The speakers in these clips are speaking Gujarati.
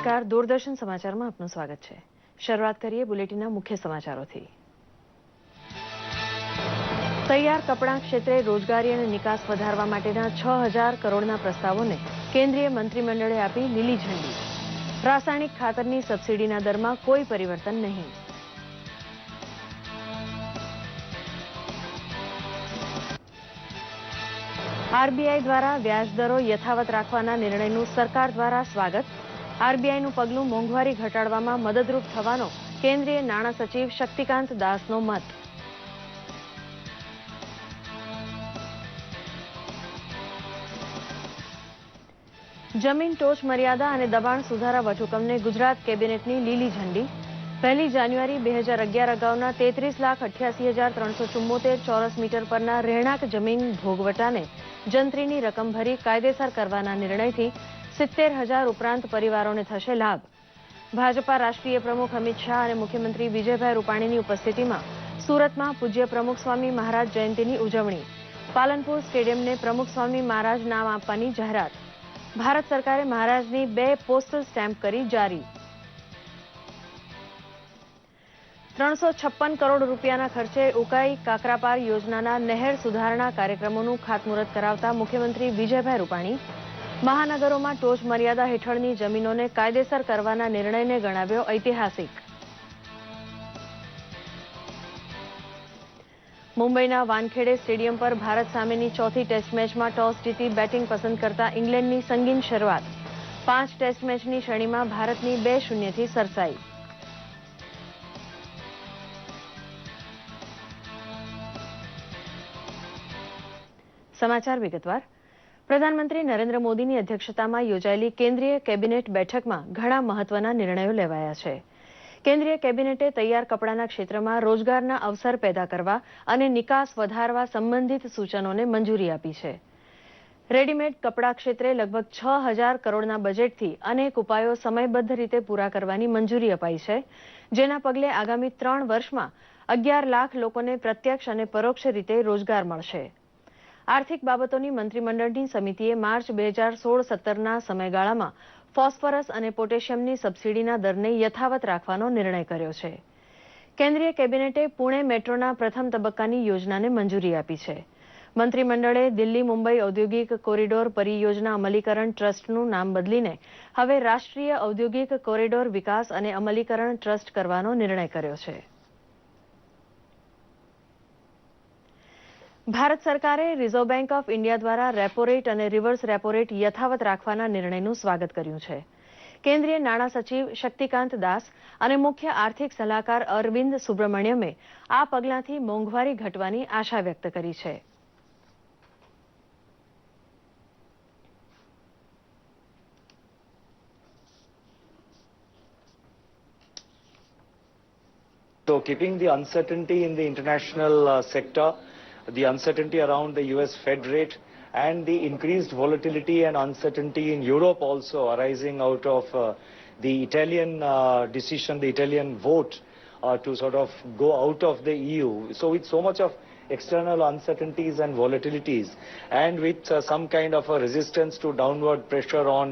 નમસ્કાર, દૂરદર્શન સમાચારમાં આપનું સ્વાગત છે। શરૂઆત કરીએ બુલેટિનના મુખ્ય સમાચારોથી। તૈયાર કપડાં ક્ષેત્રે રોજગારી અને નિકાસ વધારવા માટેના 6000 કરોડના પ્રસ્તાવોને કેન્દ્રીય મંત્રીમંડળે આપી લીલી ઝંડી। રાસાયણિક ખાતરની સબસિડીના દરમાં કોઈ પરિવર્તન નહીં। આરબીઆઈ દ્વારા વ્યાજદરો યથાવત રાખવાના નિર્ણયનું સરકાર દ્વારા સ્વાગત। આરબીઆઈનું પગલું મોંઘવારી ઘટાડવામાં મદદરૂપ થવાનો કેન્દ્રીય નાણાં સચિવ શક્તિકાંત દાસનો મત। જમીન ટોચ મર્યાદા અને દબાણ સુધારા વટહુકમને ગુજરાત કેબિનેટની લીલી ઝંડી। 1 જાન્યુઆરી 2011 અગાઉના 33,88,374 ચોરસ મીટર પરના રહેણાંક જમીન ભોગવટાને જંત્રીની રકમ ભરી કાયદેસર કરવાના નિર્ણયથી 70,000 ઉપરાંત પરિવારોને થશે લાભ। ભાજપા રાષ્ટ્રીય પ્રમુખ અમિત શાહ અને મુખ્યમંત્રી વિજયભાઈ રૂપાણીની ઉપસ્થિતિમાં સુરતમાં પૂજ્ય પ્રમુખ સ્વામી મહારાજ જયંતિની ઉજવણી। પાલનપુર સ્ટેડિયમને પ્રમુખ સ્વામી મહારાજ નામ આપવાની જાહેરાત। ભારત સરકારે મહારાજની 2 પોસ્ટલ સ્ટેમ્પ કરી જારી। 356 કરોડ રૂપિયાના ખર્ચે ઉકાઈ કાકરાપાર યોજનાના નહેર સુધારણા કાર્યક્રમોનું ખાતમુહૂર્ત કરાવતા મુખ્યમંત્રી વિજયભાઈ રૂપાણી મહાનગરોમાં ટોચ મર્યાદા હેઠળની જમીનોને કાયદેસર કરવાના નિર્ણયને ગણાવ્યો ઐતિહાસિક। મુંબઈના વાનખેડે સ્ટેડિયમ પર ભારત સામેની ચોથી ટેસ્ટ મેચમાં ટોસ જીતી બેટિંગ પસંદ કરતા ઇંગ્લેન્ડની સંગીન શરૂઆત। 5 ટેસ્ટ મેચની શ્રેણીમાં ભારતની 2-0થી સરસાઈ। સમાચાર વિગતવાર। પ્રધાનમંત્રી નરેન્દ્ર મોદીની અધ્યક્ષતામાં યોજાયેલી કેન્દ્રીય કેબિનેટ બેઠકમાં ઘણા મહત્વના નિર્ણયો લેવાયા છે। કેન્દ્રીય કેબિનેટે તૈયાર કપડાના ક્ષેત્રમાં રોજગારના અવસર પેદા કરવા અને નિકાસ વધારવા સંબંધિત સૂચનોને મંજૂરી આપી છે। રેડીમેડ કપડા ક્ષેત્રે લગભગ 6000 કરોડના બજેટથી અનેક ઉપાયો સમયબદ્ધ રીતે પૂરા કરવાની મંજૂરી અપાઈ છે, જેના પગલે આગામી 3 વર્ષમાં 11 લાખ લોકોને પ્રત્યક્ષ અને પરોક્ષ રીતે રોજગાર મળશે। આર્થિક બાબતોની મંત્રીમંડળની સમિતિએ માર્ચ 2016-17ના સમયગાળામાં ફોસ્ફરસ અને પોટેશિયમની સબસિડીના દરને યથાવત રાખવાનો નિર્ણય કર્યો છે। કેન્દ્રીય કેબિનેટે પુણે મેટ્રોના પ્રથમ તબક્કાની યોજનાને મંજૂરી આપી છે। મંત્રીમંડળે દિલ્હી મુંબઈ ઔદ્યોગિક કોરિડોર પરિયોજના અમલીકરણ ટ્રસ્ટનું નામ બદલીને હવે રાષ્ટ્રીય ઔદ્યોગિક કોરિડોર વિકાસ અને અમલીકરણ ટ્રસ્ટ કરવાનો નિર્ણય કર્યો છે। ભારત સરકારે રિઝર્વ બેંક ઓફ ઇન્ડિયા દ્વારા રેપો રેટ અને રિવર્સ રેપો રેટ યથાવત રાખવાના નિર્ણયનું સ્વાગત કર્યું છે। કેન્દ્રીય નાણાં સચિવ શક્તિકાંત દાસ અને મુખ્ય આર્થિક સલાહકાર અરવિંદ સુબ્રમણ્યમે આ પગલાંથી મોંઘવારી ઘટવાની આશા વ્યક્ત કરી છે। So keeping the uncertainty in the international sector, the uncertainty around the US Fed rate and the increased volatility and uncertainty in Europe also arising out of the Italian decision, the Italian vote to sort of go out of the EU. So with so much of external uncertainties and volatilities and with some kind of a resistance to downward pressure on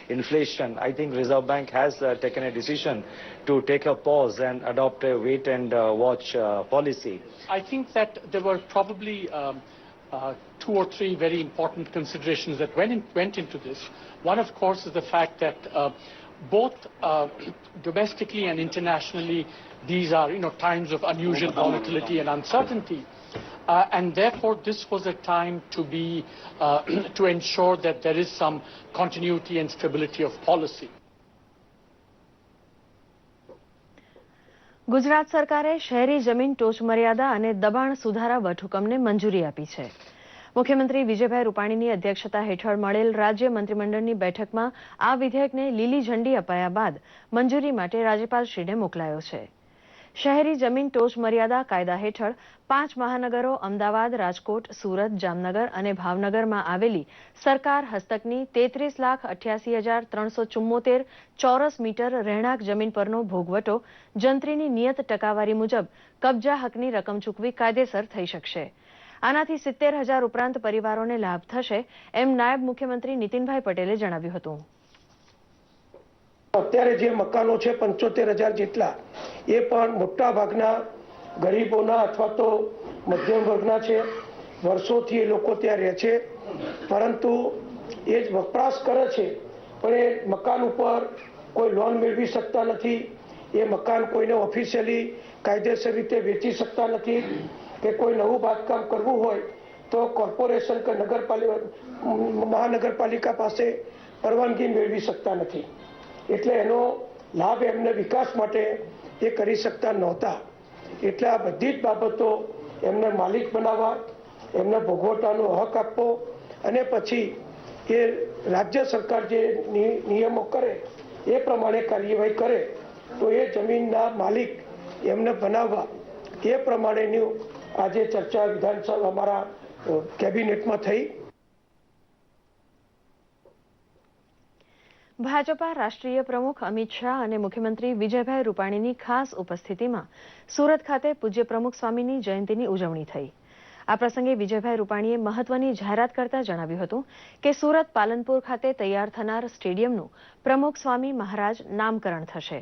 inflation, I think Reserve Bank has taken a decision to take a pause and adopt a wait and watch policy. I think that there were probably 2 or 3 very important considerations that went into this. One, of course, is the fact that both domestically and internationally, these are times of unusual volatility and uncertainty. And therefore, this was a time to ensure that there is some continuity and stability of policy. Gujarat સરકારે શહેરી જમીન ટોચ મર્યાદા અને દબાણ સુધારા વટહુકમને મંજૂરી આપી છે। મુખ્યમંત્રી વિજયભાઈ રૂપાણીની અધ્યક્ષતા હેઠળ મળેલ રાજ્ય મંત્રીમંડળની બેઠકમાં આ વિધેયકને લીલી ઝંડી અપાયા બાદ મંજૂરી માટે રાજ્યપાલશ્રીને મોકલાયો છે। શહેરી જમીન ટોચ મર્યાદા કાયદા હેઠળ 5 મહાનગરો અમદાવાદ, રાજકોટ, સુરત, જામનગર અને ભાવનગરમાં આવેલી સરકાર હસ્તકની 33,88,374 ચોરસ મીટર રહેણાંક જમીન પરનો ભોગવટો જંત્રીની નિયત ટકાવારી મુજબ કબજા હકની રકમ ચૂકવી કાયદેસર થઈ શકશે। આનાથી 70,000 ઉપરાંત પરિવારોને લાભ થશે એમ નાયબ મુખ્યમંત્રી નીતિનભાઈ પટેલે જણાવ્યું હતું। અત્યારે જે મકાનો છે 75,000 જેટલા, એ પણ મોટા ભાગના ગરીબોના અથવા તો મધ્યમ વર્ગના છે. વર્ષોથી એ લોકો ત્યાં રહે છે, પરંતુ એ જ વપરાશ કરે છે, પણ એ મકાન ઉપર કોઈ લોન મેળવી શકતા નથી. એ મકાન કોઈને ઓફિશિયલી કાયદેસર રીતે વેચી શકતા નથી, કે કોઈ નવું બાંધકામ કરવું હોય તો કોર્પોરેશન કે મહાનગરપાલિકા પાસે પરવાનગી મેળવી શકતા નથી. એટલે એનો લાભ એમને વિકાસ માટે એ કરી શકતા નહોતા. એટલે આ બધી જ બાબતો એમને માલિક બનાવવા, એમને ભોગવટાનો હક આપવો, અને પછી એ રાજ્ય સરકાર જે નિયમો કરે એ પ્રમાણે કાર્યવાહી કરે તો એ જમીનના માલિક એમને બનાવવા, એ પ્રમાણેની આજે ચર્ચા વિધાનસભા અમારા કેબિનેટમાં થઈ. ભાજપા રાષ્ટ્રીય પ્રમુખ અમિત શાહ અને મુખ્યમંત્રી વિજયભાઈ રૂપાણીની ખાસ ઉપસ્થિતિમાં સુરત ખાતે પૂજ્ય પ્રમુખ સ્વામીની જયંતીની ઉજવણી થઈ. આ પ્રસંગે વિજયભાઈ રૂપાણીએ મહત્વની જાહેરાત કરતા જણાવ્યું હતું કે સુરત પાલનપુર ખાતે તૈયાર થનાર સ્ટેડિયમનું પ્રમુખ સ્વામી મહારાજ નામકરણ થશે.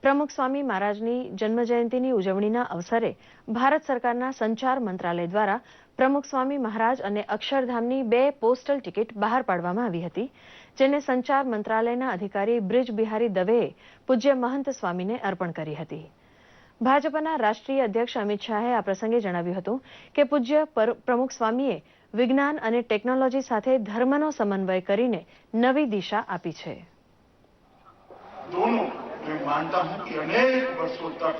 પ્રમુખ સ્વામી મહારાજની જન્મજયંતિની ઉજવણીના અવસરે ભારત સરકારના સંચાર મંત્રાલય દ્વારા પ્રમુખ સ્વામી મહારાજ અને અક્ષરધામની 2 પોસ્ટલ ટિકિટ બહાર પાડવામાં આવી હતી, જેને સંચાર મંત્રાલયના અધિકારી બ્રિજ બિહારી દવેએ પૂજ્ય મહંત સ્વામીને અર્પણ કરી હતી. ભાજપના રાષ્ટ્રીય અધ્યક્ષ અમિત શાહે આ પ્રસંગે જણાવ્યું હતું કે પૂજ્ય પ્રમુખ સ્વામીએ વિજ્ઞાન અને ટેકનોલોજી સાથે ધર્મનો સમન્વય કરીને નવી દિશા આપી છે. मैं मानता हूं कि अनेक वर्षों तक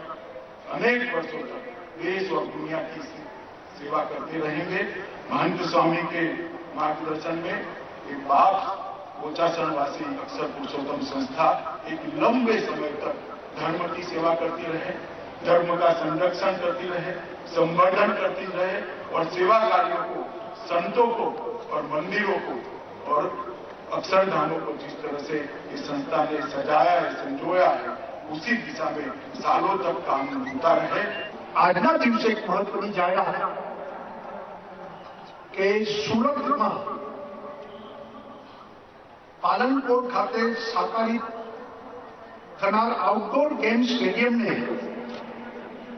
देश और दुनिया की सेवा करते रहेंगे. महंत स्वामी के मार्गदर्शन में एक बाप बोचासणवासी अक्षर पुरुषोत्तम संस्था एक लंबे समय तक धर्म की सेवा करती रहे, धर्म का संरक्षण करती रहे, संवर्धन करती रहे और सेवा कार्यों को, संतों को और मंदिरों को और अक्षरधामों को जिस तरह से इस संस्था ने सजाया है, संजोया है, उसी दिशा में सालों तक काम होता रहे. આજના દિવસે એક મહત્વની જાહેરાત કે સુરતમાં પાલનપુર ખાતે સાકારિત થનાર આઉટડોર ગેમ સ્ટેડિયમને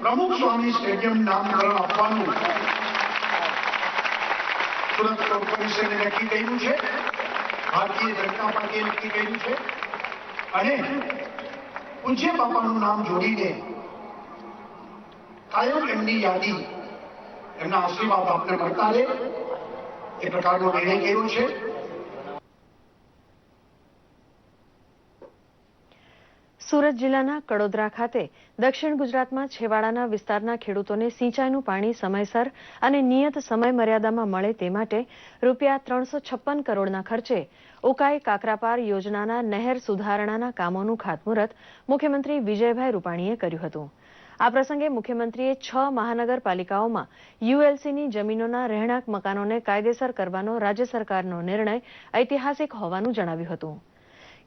પ્રમુખ સ્વામી સ્ટેડિયમ નામકરણ આપવાનું સુરત કોર્પોરેશને નક્કી કર્યું છે. ભારતીય જનતા પાર્ટીએ નક્કી કર્યું છે અને પૂજ્ય બાપાનું નામ જોડીને કાયમ એમની યાદી, એમના આશીર્વાદ આપને મળતા રહે એ પ્રકારનો નિર્ણય કર્યો છે. સુરત જિલ્લાના કડોદરા ખાતે દક્ષિણ ગુજરાતમાં છેવાડાના વિસ્તારના ખેડૂતોને સિંચાઈનું પાણી સમયસર અને નિયત સમય મર્યાદામાં મળે તે માટે રૂપિયા 356 કરોડના ખર્ચે ઉકાઈ કાકરાપાર યોજનાના નહેર સુધારણાના કામોનું ખાતમુહૂર્ત મુખ્યમંત્રી વિજયભાઈ રૂપાણીએ કર્યું હતું. આ પ્રસંગે મુખ્યમંત્રીએ 6 મહાનગરપાલિકાઓમાં યુએલસીની જમીનોના રહેણાંક મકાનોને કાયદેસર કરવાનો રાજ્ય સરકારનો નિર્ણય ઐતિહાસિક હોવાનું જણાવ્યું હતું.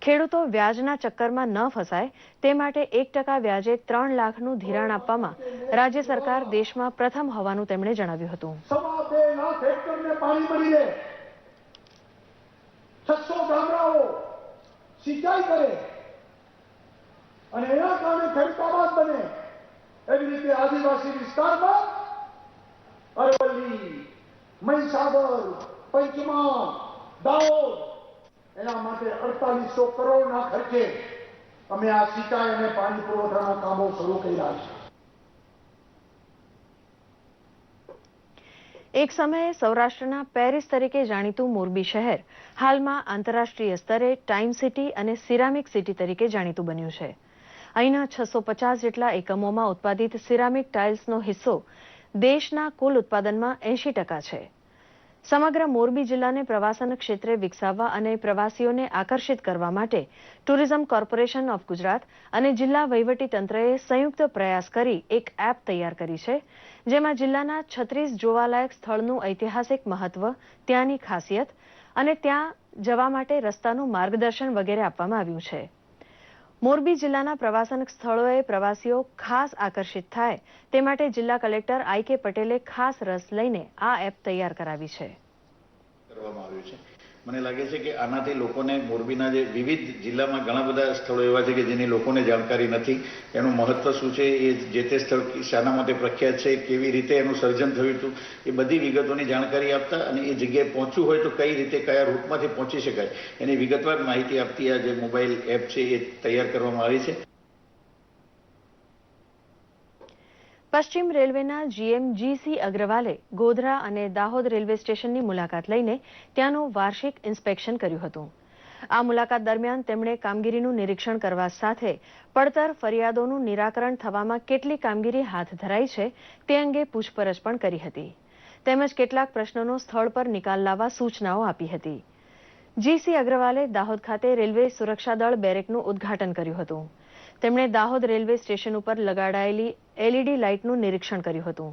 ખેડૂતો વ્યાજના ચક્કરમાં ન ફસાય તે માટે 1% વ્યાજે 3 લાખનું ધિરાણ આપવામાં રાજ્ય સરકાર દેશમાં પ્રથમ હોવાનું તેમણે જણાવ્યું હતું. 2.5 લાખ હેક્ટરને પાણી મળી રહે, 600 ગામડાઓ સિંચાઈ કરે અને એના કારણે ખેડૂતાબાદ બને. એવી રીતે આદિવાસી વિસ્તારમાં અરવલ્લી, મહીસાગર, પંચમહાલ, દાહોદ એના માટે 4800 કરોડના ખર્ચે અમે આ સિંચાઈ અને પાણી પુરવઠાના કામો શરૂ કર્યા છે. એક સમયે સૌરાષ્ટ્રના પેરિસ તરીકે જાણીતું મોરબી શહેર હાલમાં આંતરરાષ્ટ્રીય સ્તરે ટાઈમ સિટી અને સિરામિક સિટી તરીકે જાણીતું બન્યું છે. અહીંના 650 જેટલા એકમોમાં ઉત્પાદિત સિરામિક ટાઇલ્સનો હિસ્સો દેશના કુલ ઉત્પાદનમાં 80% છે. સમગ્ર મોરબી જિલ્લાને પ્રવાસન ક્ષેત્રે વિકસાવવા અને પ્રવાસીઓને આકર્ષિત કરવા માટે ટુરિઝમ કોર્પોરેશન ઓફ ગુજરાત અને જિલ્લા વહીવટીતંત્રએ સંયુક્ત પ્રયાસ કરી એક એપ તૈયાર કરી છે, જેમાં જિલ્લાના 36 જોવાલાયક સ્થળનું ઐતિહાસિક મહત્વ, ત્યાંની ખાસિયત અને ત્યાં જવા માટે રસ્તાનું માર્ગદર્શન વગેરે આપવામાં આવ્યું છે. મોરબી જિલ્લાના પ્રવાસન સ્થળોએ પ્રવાસીઓ ખાસ આકર્ષિત થાય તે માટે જિલ્લા કલેક્ટર આઈ કે પટેલે ખાસ રસ લઈને આ એપ તૈયાર કરાવી છે. કરવામાં આવ્યું છે. મને લાગે છે કે આનાથી લોકોને મોરબીના જે વિવિધ જિલ્લામાં ઘણા બધા સ્થળો એવા છે કે જેની લોકોને જાણકારી નથી, એનું મહત્વ શું છે, એ જે તે સ્થળ શાના માટે પ્રખ્યાત છે, કેવી રીતે એનું સર્જન થયું હતું, એ બધી વિગતોની જાણકારી આપતા અને એ જગ્યાએ પહોંચવું હોય તો કઈ રીતે કયા રૂટમાંથી પહોંચી શકાય એની વિગતવાર માહિતી આપતી આ જે મોબાઈલ એપ છે એ તૈયાર કરવામાં આવી છે. પશ્ચિમ રેલવેના જીએમ જીસી અગ્રવાલે ગોધરા અને દાહોદ રેલવે સ્ટેશનની મુલાકાત લઈને ત્યાંનું વાર્ષિક ઇન્સ્પેક્શન કર્યું હતું. આ મુલાકાત દરમિયાન તેમણે કામગીરીનું નિરીક્ષણ કરવા સાથે પડતર ફરિયાદોનું નિરાકરણ થવામાં કેટલી કામગીરી હાથ ધરાઈ છે તે અંગે પૂછપરછ પણ કરી હતી. તેમજ કેટલાક પ્રશ્નોનો સ્થળ પર નિકાલ લાવવા સૂચનાઓ આપી હતી. જીસી અગ્રવાલે દાહોદ ખાતે રેલવે સુરક્ષા દળ બેરેકનું ઉદ્ઘાટન કર્યું હતું. તેમણે દાહોદ રેલવે સ્ટેશન ઉપર લગાડાયેલી એલઈડી લાઇટનું નિરીક્ષણ કર્યું હતું.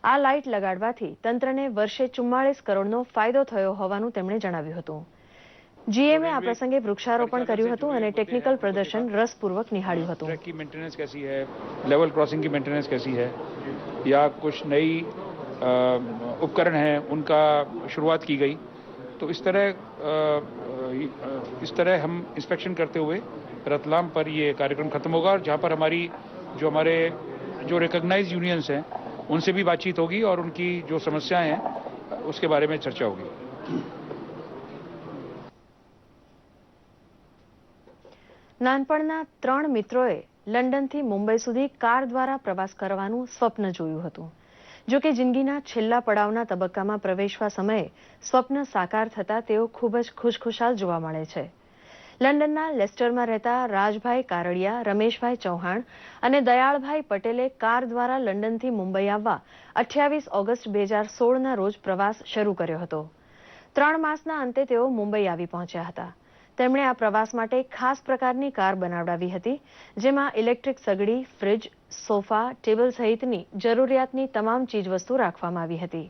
આ લાઇટ લગાડવાથી તંત્રને વર્ષે 44 કરોડનો ફાયદો થયો હોવાનું તેમણે જણાવ્યું હતું. જીએમએ આ પ્રસંગે વૃક્ષારોપણ કર્યું હતું અને ટેકનિકલ પ્રદર્શન રસપૂર્વક નિહાળ્યું હતું. ट्रैक की मेंटेनेंस कैसी है, लेवल क्रॉसिंग की मेंटेनेंस कैसी है, या कुछ नई उपकरण हैं उनका शुरुआत की गई. तो इस तरह हम इंस्पेक्शन करते हुए रतलाम पर ये कार्यक्रम खत्म होगा और जहाँ पर हमारे जो रिकॉग्नाइज यूनियंस हैं उनसे भी बातचीत होगी और उनकी जो समस्याएं हैं उसके बारे में चर्चा होगी. નાનપણના 3 મિત્રોએ લંડનથી મુંબઈ સુધી કાર દ્વારા પ્રવાસ કરવાનું સ્વપ્ન જોયું હતું. જો કે જિંદગીના છેલ્લા પડાવના તબક્કામાં પ્રવેશવા સમયે સ્વપ્ન સાકાર થતા તેઓ ખૂબ જ ખુશખુશાલ જોવા મળે છે. લંડનના લેસ્ટરમાં રહેતા રાજભાઈ કારડિયા, રમેશભાઈ ચૌહાણ અને દયાળભાઈ પટેલે કાર દ્વારા લંડનથી મુંબઈ આવવા 28 ઓગસ્ટ 2016ના રોજ પ્રવાસ શરૂ કર્યો હતો. 3 માસના અંતે તેઓ મુંબઈ આવી પહોંચ્યા હતા. તેમણે આ પ્રવાસ માટે ખાસ પ્રકારની કાર બનાવડાવી હતી, જેમાં ઇલેક્ટ્રિક સગડી, ફ્રિજ, સોફા, ટેબલ સહિતની જરૂરિયાતની તમામ ચીજવસ્તુ રાખવામાં આવી હતી.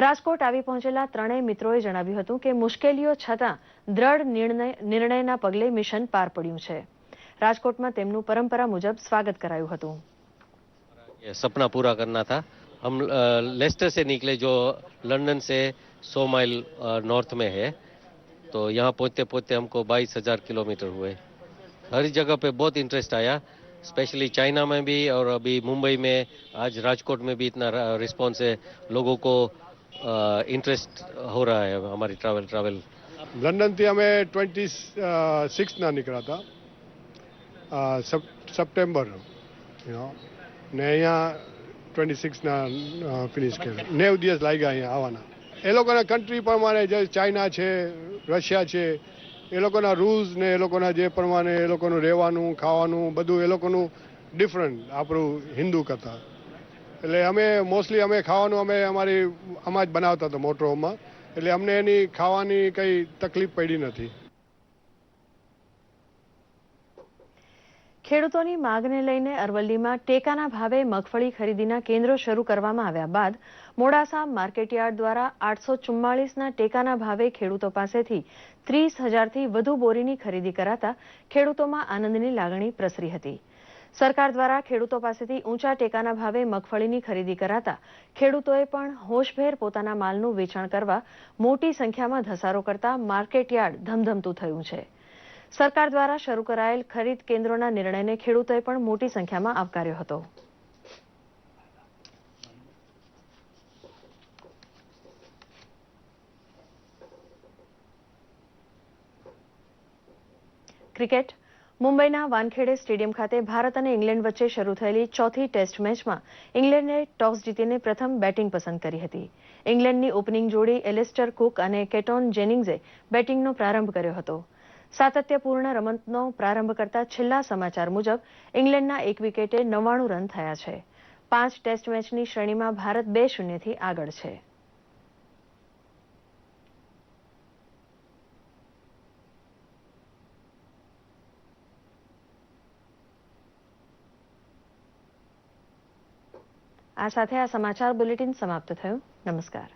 રાજકોટ આવી પહોંચેલા 3 મિત્રોએ જણાવ્યું હતું કે મુશ્કેલીઓ છતાં દ્રઢ નિર્ણયના પગલે મિશન પાર પડ્યું છે. રાજકોટમાં તેમનું પરંપરા મુજબ સ્વાગત કરાયું હતું. सपना पूरा करना था. हम लेस्टर से निकले जो लंदन से 100 माइल नॉर्थ में है. तो यहाँ पहुँचते पहुँचते हमको 22,000 किलोमीटर हुए. हर जगह पे बहुत इंटरेस्ट आया, स्पेशली चाइना में भी और अभी मुंबई में, आज राजकोट में भी इतना रिस्पॉन्स है, लोगों को इंटरेस्ट हो रहा है हमारी ट्रैवल. लंदन थी हमें 26 ना निकला था सप्टेम्बर ने अँ 26 ना फिनिश कर 9 दिवस लाग गया अँ आवाना. એ લોકોના કન્ટ્રી પ્રમાણે જે ચાઇના છે, રશિયા છે, એ લોકોના રૂલ્સ ને એ લોકોના જે પ્રમાણે એ લોકોનું રહેવાનું, ખાવાનું બધું એ લોકોનું ડિફરન્ટ આપણું હિન્દુ કરતાં. એટલે અમે મોસ્ટલી અમે ખાવાનું આમાં જ બનાવતા હતા મોટરોમાં, એટલે અમને એની ખાવાની કંઈ તકલીફ પડી નથી. ખેડૂતોની માંગને લઈને અરવલ્લીમાં ટેકાના ભાવે મગફળી ખરીદીના કેન્દ્રો શરૂ કરવામાં આવ્યા બાદ મોડાસા માર્કેટયાર્ડ દ્વારા 844ના ટેકાના ભાવે ખેડૂતો પાસેથી 30,000થી વધુ બોરીની ખરીદી કરાતા ખેડૂતોમાં આનંદની લાગણી પ્રસરી હતી. સરકાર દ્વારા ખેડૂતો પાસેથી ઊંચા ટેકાના ભાવે મગફળીની ખરીદી કરાતા ખેડૂતોએ પણ હોશભેર પોતાના માલનું વેચાણ કરવા મોટી સંખ્યામાં ધસારો કરતા માર્કેટયાર્ડ ધમધમતું થયું છે. સરકાર દ્વારા શરૂ કરાયેલ ખરીદ કેન્દ્રોના નિર્ણયને ખેડૂતોએ પણ મોટી સંખ્યામાં આવકાર્યો હતો. ક્રિકેટ. મુંબઈના વાનખેડે સ્ટેડિયમ ખાતે ભારત અને ઇંગ્લેન્ડ વચ્ચે શરૂ થયેલી ચોથી ટેસ્ટ મેચમાં ઇંગ્લેન્ડે ટોસ જીતીને પ્રથમ બેટિંગ પસંદ કરી હતી. ઇંગ્લેન્ડની ઓપનિંગ જોડી એલિસ્ટર કુક અને કેટોન જેનિંગ્સે બેટિંગનો પ્રારંભ કર્યો હતો. સાતત્યપૂર્ણ રમતનો પ્રારંભ કરતા છેલ્લા સમાચાર મુજબ ઇંગ્લેન્ડના 1 વિકેટે 99 રન થયા છે. 5 ટેસ્ટ મેચની શ્રેણીમાં ભારત 2-0થી આગળ છે. આ સાથે આ સમાચાર બુલેટિન સમાપ્ત થયું. નમસ્કાર.